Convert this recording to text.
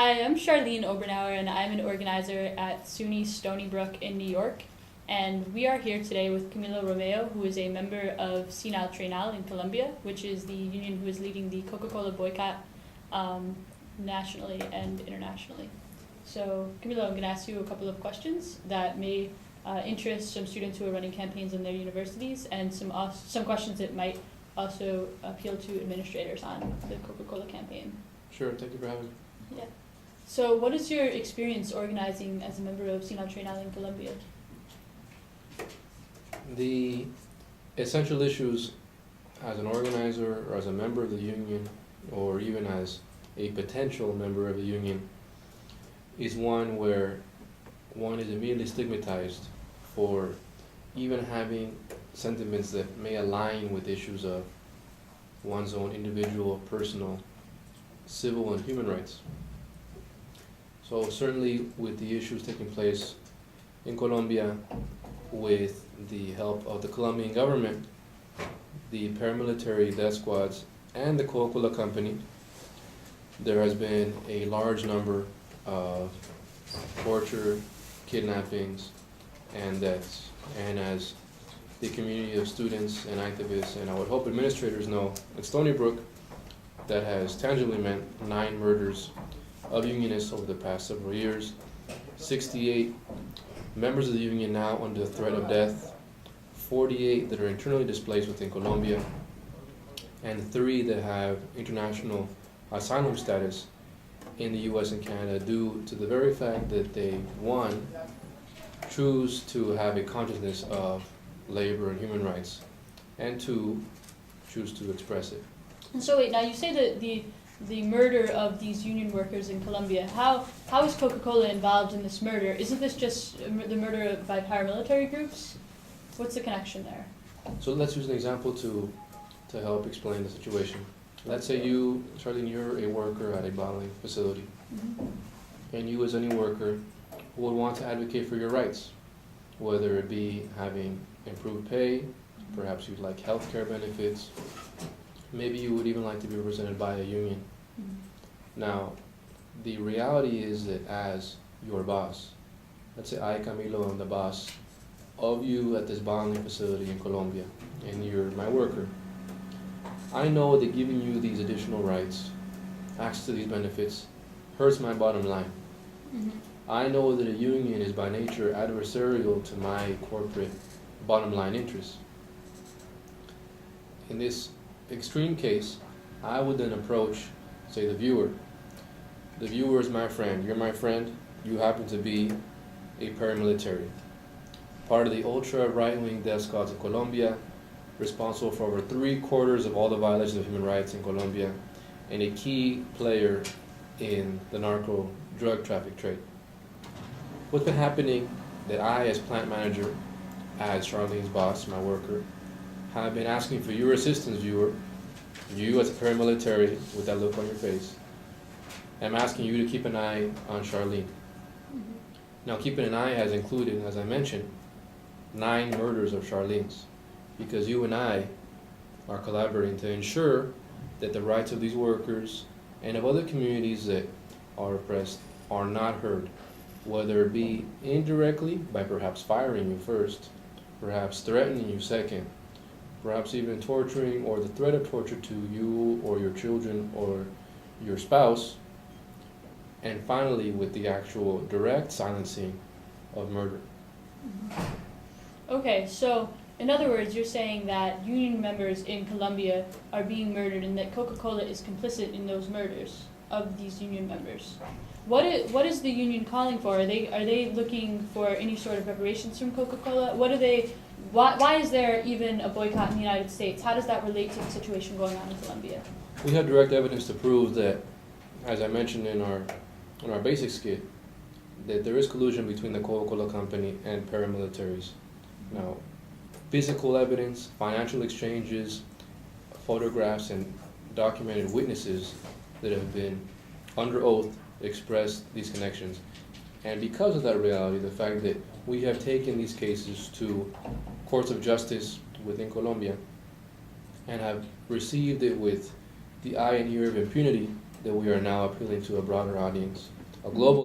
Hi, I'm Charlene Obernower, and I'm an organizer at SUNY Stony Brook in New York. And we are here today with Camilo Romero, who is a member of SINALTRAINAL in Colombia, which is the union who is leading the Coca Cola boycott nationally and internationally. So, Camilo, I'm going to ask you a couple of questions that may interest some students who are running campaigns in their universities, and some questions that might also appeal to administrators on the Coca Cola campaign. Sure, thank you for having me. Yeah. So what is your experience organizing as a member of SINALTRAINAL in Colombia? The essential issues as an organizer or as a member of the union or even as a potential member of the union is one where one is immediately stigmatized for even having sentiments that may align with issues of one's own individual, personal, civil and human rights. So certainly with the issues taking place in Colombia, with the help of the Colombian government, the paramilitary death squads, and the Coca Cola company, there has been a large number of torture, kidnappings, and deaths. And as the community of students and activists, and I would hope administrators know, at Stony Brook, that has tangibly meant 9 murders of unionists over the past several years, 68 members of the union now under threat of death, 48 that are internally displaced within Colombia, and 3 that have international asylum status in the US and Canada due to the very fact that they, 1, choose to have a consciousness of labor and human rights, and 2, choose to express it. And so wait, now you say that the murder of these union workers in Colombia, how is Coca-Cola involved in this murder? Isn't this just the murder by paramilitary groups? What's the connection there? So let's use an example to help explain the situation. Let's say you, Charlene, you're a worker at a bottling facility, and you as any worker would want to advocate for your rights, whether it be having improved pay, perhaps you'd like health care benefits, maybe you would even like to be represented by a union. Now, the reality is that as your boss, let's say I, Camilo, am the boss of you at this bottling facility in Colombia, and you're my worker. I know that giving you these additional rights, access to these benefits, hurts my bottom line. I know that a union is by nature adversarial to my corporate bottom line interests. In this extreme case, I would then approach, say, the viewer. The viewer is my friend. You're my friend. You happen to be a paramilitary, part of the ultra right-wing death squads of Colombia, responsible for over 3/4 of all the violations of human rights in Colombia, and a key player in the narco drug traffic trade. What's been happening that I, as plant manager, as Charlene's boss, my worker, have been asking for your assistance, viewer, you as a paramilitary with that look on your face. I'm asking you to keep an eye on Charlene. Now, keeping an eye has included, as I mentioned, 9 murders of Charlene's, because you and I are collaborating to ensure that the rights of these workers and of other communities that are oppressed are not heard, whether it be indirectly by perhaps firing you first, perhaps threatening you second, perhaps even torturing or the threat of torture to you or your children or your spouse, and finally with the actual direct silencing of murder. Okay, so in other words, you're saying that union members in Colombia are being murdered and that Coca-Cola is complicit in those murders of these union members. What is the union calling for? Are they looking for any sort of reparations from Coca-Cola? Why is there even a boycott in the United States? How does that relate to the situation going on in Colombia? We have direct evidence to prove that, as I mentioned in our basic skit, that there is collusion between the Coca Cola company and paramilitaries. Now, physical evidence, financial exchanges, photographs, and documented witnesses that have been under oath express these connections. And because of that reality, the fact that we have taken these cases to courts of justice within Colombia and have received it with the eye and ear of impunity, that we are now appealing to a broader audience, a global